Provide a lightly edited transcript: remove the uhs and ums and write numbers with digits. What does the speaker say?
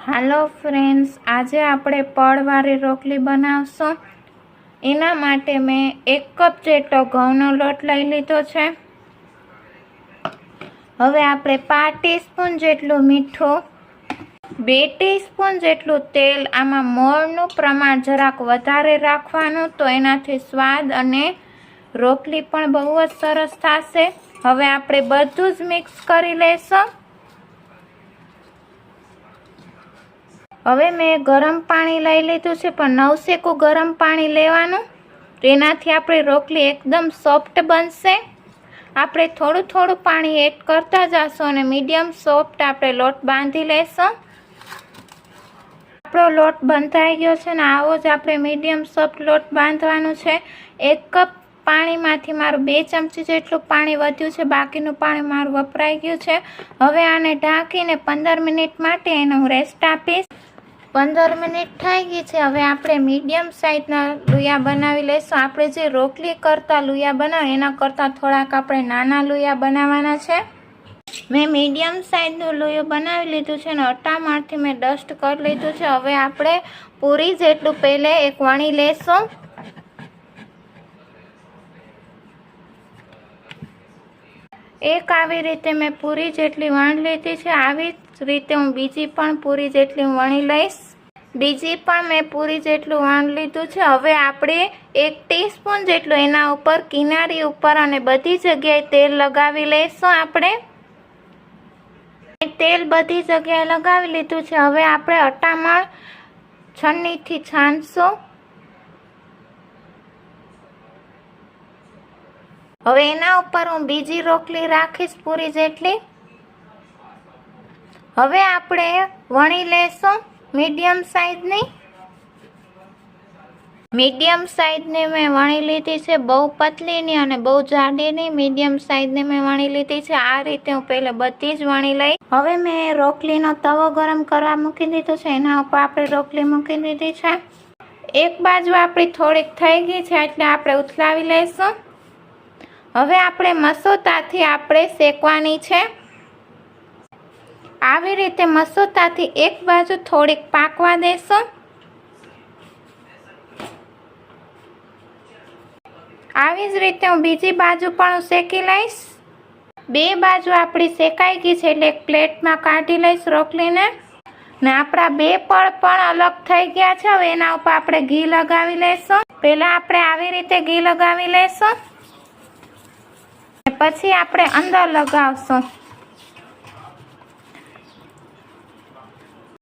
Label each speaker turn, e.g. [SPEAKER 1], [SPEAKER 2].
[SPEAKER 1] હાલો friends, આજે આપણે પડવાળી રોટલી બનાવશું। એના માટે મેં 1 કપ જેટલો ઘઉંનો લોટ લઈ લીધો છે। હવે આપણે 5 ટીસ્પૂન જેટલું મીઠું, 2 ટીસ્પૂન જેટલું તેલ, આમાં મોળનું પ્રમાણ જરાક વધારે રાખવાનું, તો એનાથી સ્વાદ અને રોટલી પણ બહુ જ સરસ થશે। હવે આપણે બધું જ મિક્સ કરી લઈશું। હવે મેં ગરમ પાણી લઈ લીધું છે, પણ નવશેકું ગરમ પાણી લેવાનું, તેનાથી આપણી રોટલી એકદમ સોફ્ટ બનશે। આપણે થોડું થોડું પાણી એડ કરતા જશું અને મીડિયમ સોફ્ટ આપણે લોટ બાંધી લેશું। આપણો લોટ બંધાઈ ગયો છે ને આવો જ આપણે મીડિયમ સોફ્ટ લોટ બાંધવાનું છે। 1 કપ પાણીમાંથી મારું 2 ચમચી જેટલું પાણી વધ્યું છે, બાકીનું પાણી મારું વપરાઈ ગયું છે। હવે આને ઢાંકીને 15 મિનિટ માટે એનો રેસ્ટ આપીશ। 15 મિનિટ થઈ ગઈ છે। હવે આપણે મીડિયમ સાઇઝના લુયા બનાવી લઈશું। આપણે જે રોટલી કરતા લુયા બનાવે એના કરતાં થોડાક આપણે નાના લુયા બનાવવાના છે। મેં મીડિયમ સાઇઝનું લુયું બનાવી લીધું છે અને અટામાળથી મેં ડસ્ટ કરી લીધું છે। હવે આપણે પૂરી જેટલું પહેલે એક વણી લેશું। એક આવી રીતે મેં પૂરી જેટલી વણી લીધી છે। આવી જ રીતે હું બીજી પણ પૂરી જેટલી વણી લઈશ। બીજી પણ મેં પૂરી જેટલું વણી લીધું છે। હવે આપણે 1 ટીસ્પૂન જેટલું એના ઉપર કિનારી ઉપર અને બધી જગ્યાએ તેલ લગાવી લઈશું। આપણે તેલ બધી જગ્યાએ લગાવી લીધું છે। હવે આપણે અટામણ છન્નીથી છાનશું। હવે એના ઉપર હું બીજી રોટલી રાખીશ પૂરી જેટલી। હવે આપણે વણી લેશું મીડિયમ સાઇઝની। મીડિયમ સાઇઝની મેં વણી લીધી છે, બહુ પતલીની અને બહુ જાડીની। મીડિયમ સાઇઝની મેં વણી લીધી છે। આ રીતે હું પહેલા બધી જ વણી લઈ। હવે મેં રોટલીનો તવો ગરમ કરવા મૂકી દીધો છે, એના ઉપર આપણે રોટલી મૂકી દીધી છે। એક બાજુ આપણી થોડીક થઈ ગઈ છે એટલે આપણે ઉથલાવી લઈશું। હવે આપણે મસોતાથી આપણે શેકવાની છે। આવી રીતે મસોતાથી એક બાજુ થોડીક પાકવા દેશું। આવી જ રીતે હું બીજી બાજુ પણ શેકી લઈશ। 2 બાજુ આપણી શેકાઈ ગઈ છે એટલે એક પ્લેટમાં કાઢી લઈશ રોટલીને। ને આપણા 2 પડ પણ અલગ થઈ ગયા છે। હવે એના ઉપર આપણે ઘી લગાવી લઈશું। પહેલા આપણે આવી રીતે ઘી લગાવી લઈશું, પછી આપણે અંદર લગાવશું।